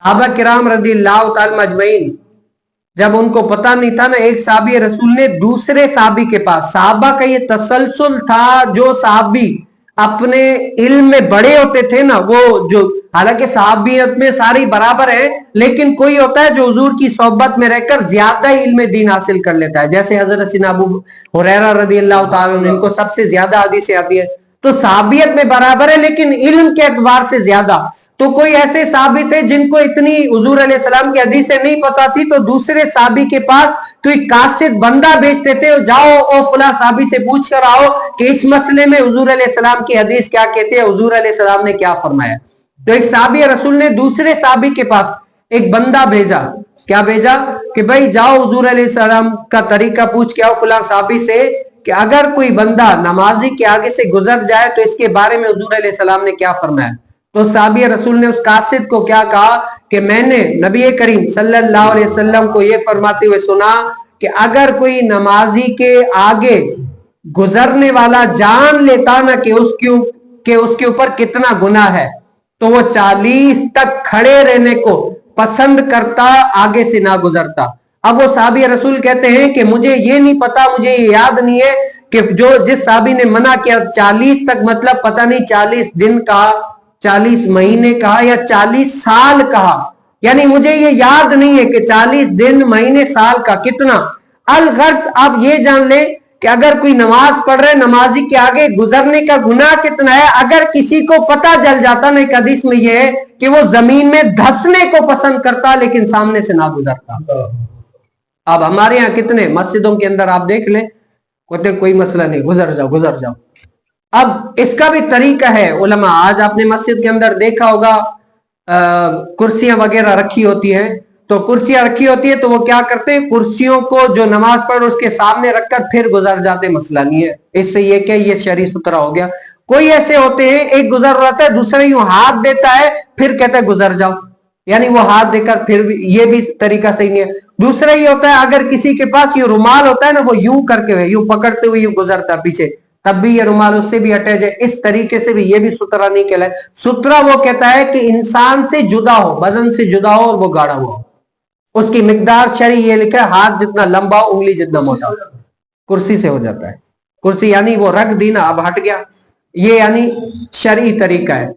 सहाबा किराम रज़ी अल्लाह तआला मजमईन, जब उनको पता नहीं था ना, एक साहबी रसूल ने दूसरे साहबी के पास, साहबा का ये तसलसल था, जो साहबी अपने इल्म में बड़े होते थे ना, वो जो, हालांकि साहबियत में सारी बराबर है, लेकिन कोई होता है जो हुजूर की सोहबत में रहकर ज्यादा इल्म दीन हासिल कर लेता है, जैसे हजरत सिना अबू हुरैरा रज़ी अल्लाह तआला अन्हु, इनको सबसे ज्यादा हदीसें आती है। तो साहबियत में बराबर है लेकिन इल्म के एतबार से ज्यादा। तो कोई ऐसे साहबी थे जिनको इतनी हुजूर अलैहिस्सलाम की हदीसें नहीं पता थी, तो दूसरे साहबी के पास तो एक कासिद बंदा भेजते थे, जाओ ओ फला साहबी से पूछ कर आओ कि इस मसले में हुजूर अलैहिस्सलाम की हदीस क्या कहते हैं, हुजूर अलैहिस्सलाम ने क्या फरमाया। तो एक साहबी रसूल ने दूसरे साहबी के पास एक बंदा भेजा, क्या भेजा कि भाई जाओ हुजूर अलैहिस्सलाम का तरीका पूछ के आओ फला साहबी से कि अगर कोई बंदा नमाजी के आगे से गुजर जाए तो इसके बारे में हुजूर अलैहिस्सलाम ने क्या फरमाया। तो साहबी रसूल ने उस कासिद को क्या कहा कि मैंने नबी करीम सल्लल्लाहु अलैहि वसल्लम को यह फरमाते हुए सुना कि अगर कोई नमाजी के आगे गुजरने वाला जान लेता ना कि उसके ऊपर कितना गुनाह है, तो वो 40 तक खड़े रहने को पसंद करता, आगे से ना गुजरता। अब वो साहबी रसूल कहते हैं कि मुझे ये नहीं पता, मुझे ये याद नहीं है कि जो जिस साहबी ने मना किया 40 तक, मतलब पता नहीं 40 दिन कहा, 40 महीने कहा या 40 साल कहा, यानी मुझे ये याद नहीं है कि 40 दिन महीने साल का कितना। अलगर्ज आप ये जान ले कि अगर कोई नमाज पढ़ रहे, नमाजी के आगे गुजरने का गुनाह कितना है, अगर किसी को पता चल जाता ना, एक हदीस में यह है कि वो जमीन में धंसने को पसंद करता लेकिन सामने से ना गुजरता। अब हमारे यहाँ कितने मस्जिदों के अंदर आप देख लें, कहते कोई मसला नहीं, गुजर जाओ गुजर जाओ। अब इसका भी तरीका है उलमा, आज आपने मस्जिद के अंदर देखा होगा कुर्सियां वगैरह रखी होती हैं, तो कुर्सियां रखी होती है तो वो क्या करते हैं, कुर्सियों को जो नमाज पढ़ उसके सामने रखकर फिर गुजर जाते, मसला नहीं है, इससे ये क्या, ये शरी सुतरा हो गया। कोई ऐसे होते हैं, एक गुजर रहा है, दूसरा यूं हाथ देता है फिर कहता है गुजर जाओ, यानी वो हाथ देकर फिर भी, ये भी तरीका सही नहीं है। दूसरा ये होता है, अगर किसी के पास ये रुमाल होता है ना, वो यूं करके यूं पकड़ते हुए यूं गुजरता पीछे, तब भी ये रुमाल उससे भी अटैच है, इस तरीके से भी ये भी सुतरा नहीं कहलाए। सुतरा वो कहता है कि इंसान से जुदा हो, बदन से जुदा हो और वो गाढ़ा हुआ हो, उसकी मिकदार शरी ये लिखा है, हाथ जितना लंबा उंगली जितना मोटा। कुर्सी से हो जाता है, कुर्सी यानी वो रख दी ना, अब हट गया, ये यानी शरई तरीका है।